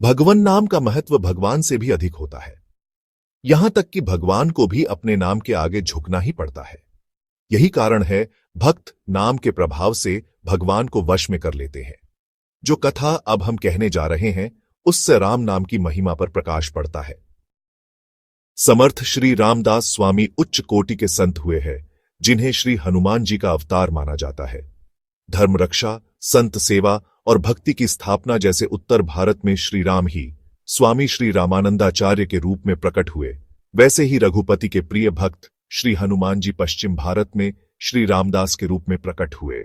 भगवन नाम का महत्व भगवान से भी अधिक होता है। यहां तक कि भगवान को भी अपने नाम के आगे झुकना ही पड़ता है। यही कारण है भक्त नाम के प्रभाव से भगवान को वश में कर लेते हैं। जो कथा अब हम कहने जा रहे हैं उससे राम नाम की महिमा पर प्रकाश पड़ता है। समर्थ श्री रामदास स्वामी उच्च कोटि के संत हुए हैं, जिन्हें श्री हनुमान जी का अवतार माना जाता है। धर्म रक्षा, संत सेवा और भक्ति की स्थापना जैसे उत्तर भारत में श्री राम ही स्वामी श्री रामानंदाचार्य के रूप में प्रकट हुए, वैसे ही रघुपति के प्रिय भक्त श्री हनुमान जी पश्चिम भारत में श्री रामदास के रूप में प्रकट हुए।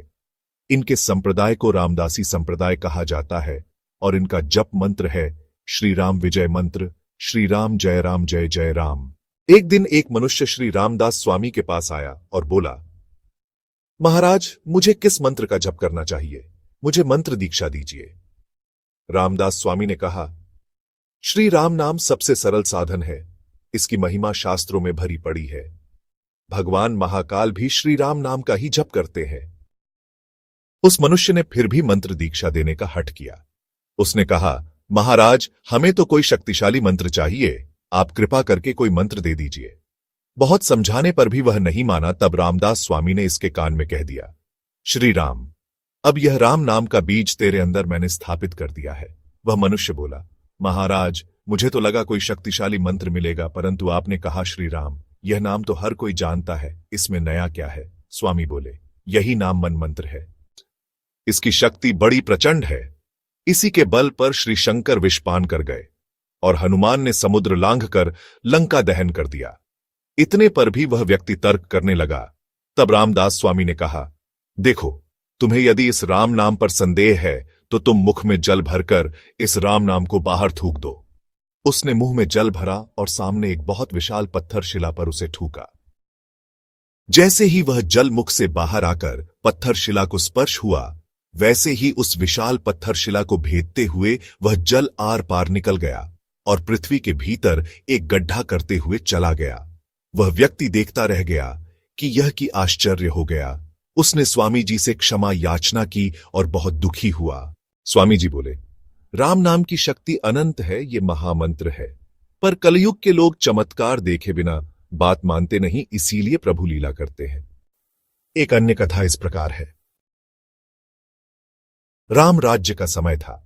इनके संप्रदाय को रामदासी संप्रदाय कहा जाता है और इनका जप मंत्र है श्री राम विजय मंत्र, श्री राम जय जय राम। एक दिन एक मनुष्य श्री रामदास स्वामी के पास आया और बोला, महाराज, मुझे किस मंत्र का जप करना चाहिए? मुझे मंत्र दीक्षा दीजिए। रामदास स्वामी ने कहा, श्री राम नाम सबसे सरल साधन है। इसकी महिमा शास्त्रों में भरी पड़ी है। भगवान महाकाल भी श्री राम नाम का ही जप करते हैं। उस मनुष्य ने फिर भी मंत्र दीक्षा देने का हठ किया। उसने कहा, महाराज, हमें तो कोई शक्तिशाली मंत्र चाहिए, आप कृपा करके कोई मंत्र दे दीजिए। बहुत समझाने पर भी वह नहीं माना। तब रामदास स्वामी ने इसके कान में कह दिया, श्री राम, अब यह राम नाम का बीज तेरे अंदर मैंने स्थापित कर दिया है। वह मनुष्य बोला, महाराज, मुझे तो लगा कोई शक्तिशाली मंत्र मिलेगा, परंतु आपने कहा श्री राम, यह नाम तो हर कोई जानता है, इसमें नया क्या है? स्वामी बोले, यही नाम मन मंत्र है। इसकी शक्ति बड़ी प्रचंड है। इसी के बल पर श्री शंकर विषपान कर गए और हनुमान ने समुद्र लांघकर लंका दहन कर दिया। इतने पर भी वह व्यक्ति तर्क करने लगा। तब रामदास स्वामी ने कहा, देखो, तुम्हें यदि इस राम नाम पर संदेह है तो तुम मुख में जल भरकर इस राम नाम को बाहर थूक दो। उसने मुंह में जल भरा और सामने एक बहुत विशाल पत्थर शिला पर उसे थूका। जैसे ही वह जल मुख से बाहर आकर पत्थर शिला को स्पर्श हुआ, वैसे ही उस विशाल पत्थर शिला को भेदते हुए वह जल आर पार निकल गया और पृथ्वी के भीतर एक गड्ढा करते हुए चला गया। वह व्यक्ति देखता रह गया कि यह कि आश्चर्य हो गया। उसने स्वामी जी से क्षमा याचना की और बहुत दुखी हुआ। स्वामी जी बोले, राम नाम की शक्ति अनंत है, ये महामंत्र है, पर कलयुग के लोग चमत्कार देखे बिना बात मानते नहीं, इसीलिए प्रभु लीला करते हैं। एक अन्य कथा इस प्रकार है। राम राज्य का समय था।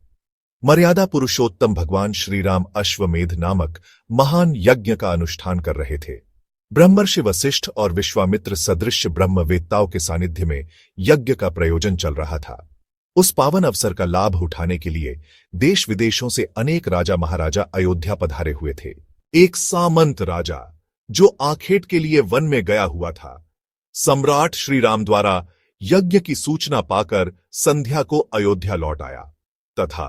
मर्यादा पुरुषोत्तम भगवान श्री राम अश्वमेध नामक महान यज्ञ का अनुष्ठान कर रहे थे। ब्रह्मर्षि वशिष्ठ और विश्वामित्र सदृश ब्रह्मवेत्ताओं के सानिध्य में यज्ञ का प्रयोजन चल रहा था। उस पावन अवसर का लाभ उठाने के लिए देश विदेशों से अनेक राजा महाराजा अयोध्या पधारे हुए थे। एक सामंत राजा जो आखेट के लिए वन में गया हुआ था, सम्राट श्री राम द्वारा यज्ञ की सूचना पाकर संध्या को अयोध्या लौट आया तथा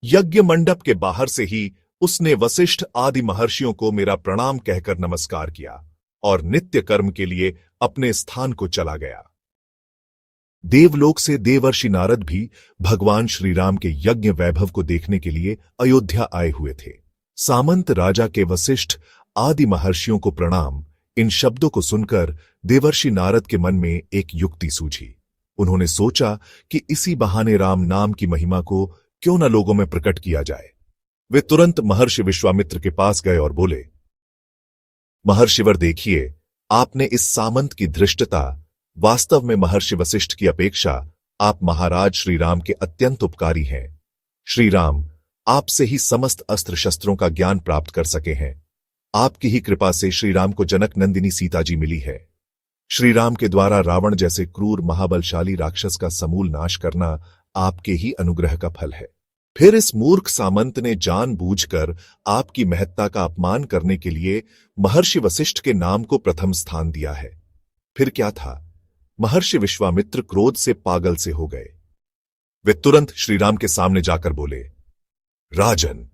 यज्ञ मंडप के बाहर से ही उसने वशिष्ठ आदि महर्षियों को मेरा प्रणाम कहकर नमस्कार किया और नित्य कर्म के लिए अपने स्थान को चला गया। देवलोक से देवर्षि नारद भी भगवान श्री राम के यज्ञ वैभव को देखने के लिए अयोध्या आए हुए थे। सामंत राजा के वशिष्ठ आदि महर्षियों को प्रणाम, इन शब्दों को सुनकर देवर्षि नारद के मन में एक युक्ति सूझी। उन्होंने सोचा कि इसी बहाने राम नाम की महिमा को क्यों न लोगों में प्रकट किया जाए। वे तुरंत महर्षि विश्वामित्र के पास गए और बोले, महर्षिवर, देखिए, आपने इस सामंत की धृष्टता, वास्तव में महर्षि वशिष्ठ की अपेक्षा आप महाराज श्री राम के अत्यंत उपकारी हैं। श्री राम आपसे ही समस्त अस्त्र शस्त्रों का ज्ञान प्राप्त कर सके हैं। आपकी ही कृपा से श्री राम को जनक नंदिनी सीता जी मिली है। श्री राम के द्वारा रावण जैसे क्रूर महाबलशाली राक्षस का समूल नाश करना आपके ही अनुग्रह का फल है। फिर इस मूर्ख सामंत ने जानबूझकर आपकी महत्ता का अपमान करने के लिए महर्षि वशिष्ठ के नाम को प्रथम स्थान दिया है। फिर क्या था, महर्षि विश्वामित्र क्रोध से पागल से हो गए। वे तुरंत श्री राम के सामने जाकर बोले, राजन,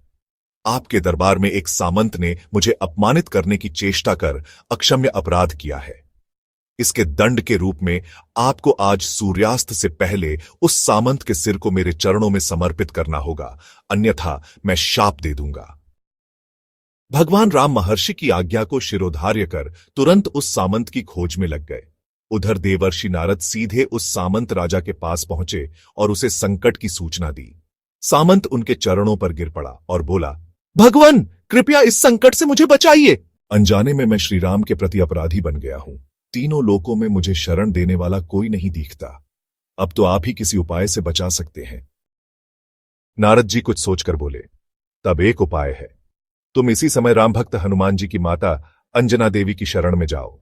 आपके दरबार में एक सामंत ने मुझे अपमानित करने की चेष्टा कर अक्षम्य अपराध किया है। इसके दंड के रूप में आपको आज सूर्यास्त से पहले उस सामंत के सिर को मेरे चरणों में समर्पित करना होगा, अन्यथा मैं शाप दे दूंगा। भगवान राम महर्षि की आज्ञा को शिरोधार्य कर तुरंत उस सामंत की खोज में लग गए। उधर देवर्षि नारद सीधे उस सामंत राजा के पास पहुंचे और उसे संकट की सूचना दी। सामंत उनके चरणों पर गिर पड़ा और बोला, भगवान, कृपया इस संकट से मुझे बचाइए। अनजाने में मैं श्री राम के प्रति अपराधी बन गया हूं। तीनों लोकों में मुझे शरण देने वाला कोई नहीं दिखता। अब तो आप ही किसी उपाय से बचा सकते हैं। नारद जी कुछ सोचकर बोले, तब एक उपाय है। तुम इसी समय राम भक्त हनुमान जी की माता अंजना देवी की शरण में जाओ।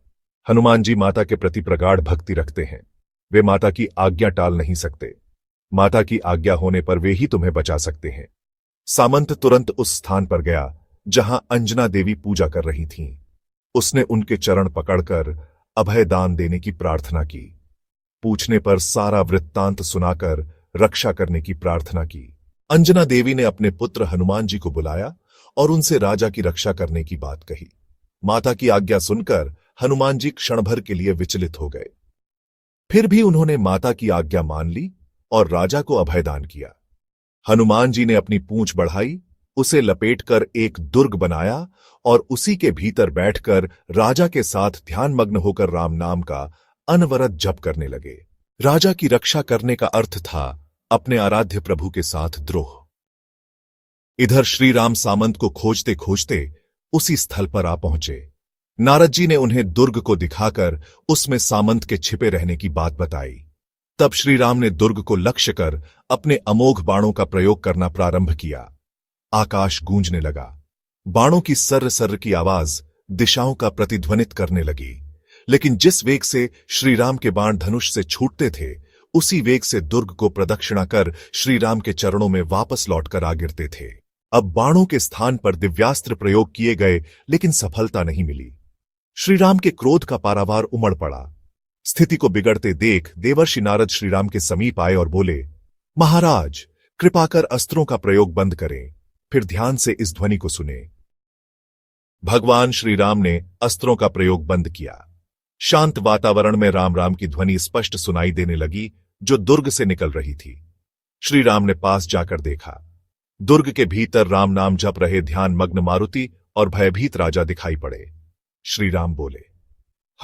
हनुमान जी माता के प्रति प्रगाढ़ भक्ति रखते हैं। वे माता की आज्ञा टाल नहीं सकते। माता की आज्ञा होने पर वे ही तुम्हें बचा सकते हैं। सामंत तुरंत उस स्थान पर गया जहां अंजना देवी पूजा कर रही थीं। उसने उनके चरण पकड़कर अभय दान देने की प्रार्थना की। पूछने पर सारा वृत्तांत सुनाकर रक्षा करने की प्रार्थना की। अंजना देवी ने अपने पुत्र हनुमान जी को बुलाया और उनसे राजा की रक्षा करने की बात कही। माता की आज्ञा सुनकर हनुमान जी क्षण भर के लिए विचलित हो गए। फिर भी उन्होंने माता की आज्ञा मान ली और राजा को अभयदान किया। हनुमान जी ने अपनी पूंछ बढ़ाई, उसे लपेटकर एक दुर्ग बनाया और उसी के भीतर बैठकर राजा के साथ ध्यानमग्न होकर राम नाम का अनवरत जप करने लगे। राजा की रक्षा करने का अर्थ था अपने आराध्य प्रभु के साथ द्रोह। इधर श्री राम सामंत को खोजते खोजते उसी स्थल पर आ पहुंचे। नारद जी ने उन्हें दुर्ग को दिखाकर उसमें सामंत के छिपे रहने की बात बताई। तब श्री राम ने दुर्ग को लक्ष्य कर अपने अमोघ बाणों का प्रयोग करना प्रारंभ किया। आकाश गूंजने लगा। बाणों की सर्र सर्र की आवाज दिशाओं का प्रतिध्वनित करने लगी। लेकिन जिस वेग से श्री राम के बाण धनुष से छूटते थे, उसी वेग से दुर्ग को प्रदक्षिणा कर श्री राम के चरणों में वापस लौटकर आ गिरते थे। अब बाणों के स्थान पर दिव्यास्त्र प्रयोग किए गए, लेकिन सफलता नहीं मिली। श्री राम के क्रोध का पारावार उमड़ पड़ा। स्थिति को बिगड़ते देख देवर्षि नारद श्री राम के समीप आए और बोले, महाराज, कृपा कर अस्त्रों का प्रयोग बंद करें, फिर ध्यान से इस ध्वनि को सुने। भगवान श्री राम ने अस्त्रों का प्रयोग बंद किया। शांत वातावरण में राम राम की ध्वनि स्पष्ट सुनाई देने लगी, जो दुर्ग से निकल रही थी। श्री राम ने पास जाकर देखा। दुर्ग के भीतर राम नाम जप रहे ध्यान मग्न मारुति और भयभीत राजा दिखाई पड़े। श्री राम बोले,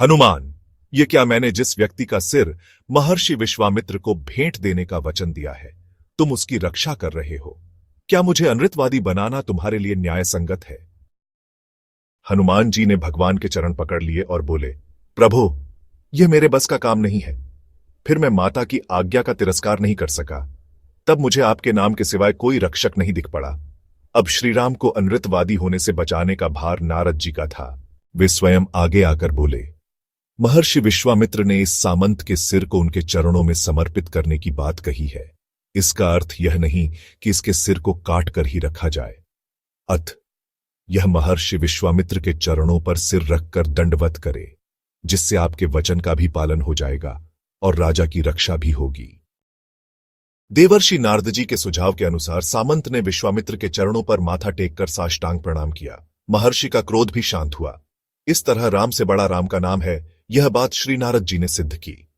हनुमान, ये क्या मैंने जिस व्यक्ति का सिर महर्षि विश्वामित्र को भेंट देने का वचन दिया है, तुम उसकी रक्षा कर रहे हो? क्या मुझे अनृतवादी बनाना तुम्हारे लिए न्याय संगत है? हनुमान जी ने भगवान के चरण पकड़ लिए और बोले, प्रभु, यह मेरे बस का काम नहीं है। फिर मैं माता की आज्ञा का तिरस्कार नहीं कर सका। तब मुझे आपके नाम के सिवाय कोई रक्षक नहीं दिख पड़ा। अब श्रीराम को अनृतवादी होने से बचाने का भार नारद जी का था। वे स्वयं आगे आकर बोले, महर्षि विश्वामित्र ने इस सामंत के सिर को उनके चरणों में समर्पित करने की बात कही है। इसका अर्थ यह नहीं कि इसके सिर को काट कर ही रखा जाए। अथ यह महर्षि विश्वामित्र के चरणों पर सिर रखकर दंडवत करे, जिससे आपके वचन का भी पालन हो जाएगा और राजा की रक्षा भी होगी। देवर्षि नारद जी के सुझाव के अनुसार सामंत ने विश्वामित्र के चरणों पर माथा टेककर साष्टांग प्रणाम किया। महर्षि का क्रोध भी शांत हुआ। इस तरह राम से बड़ा राम का नाम है, यह बात श्री नारद जी ने सिद्ध की।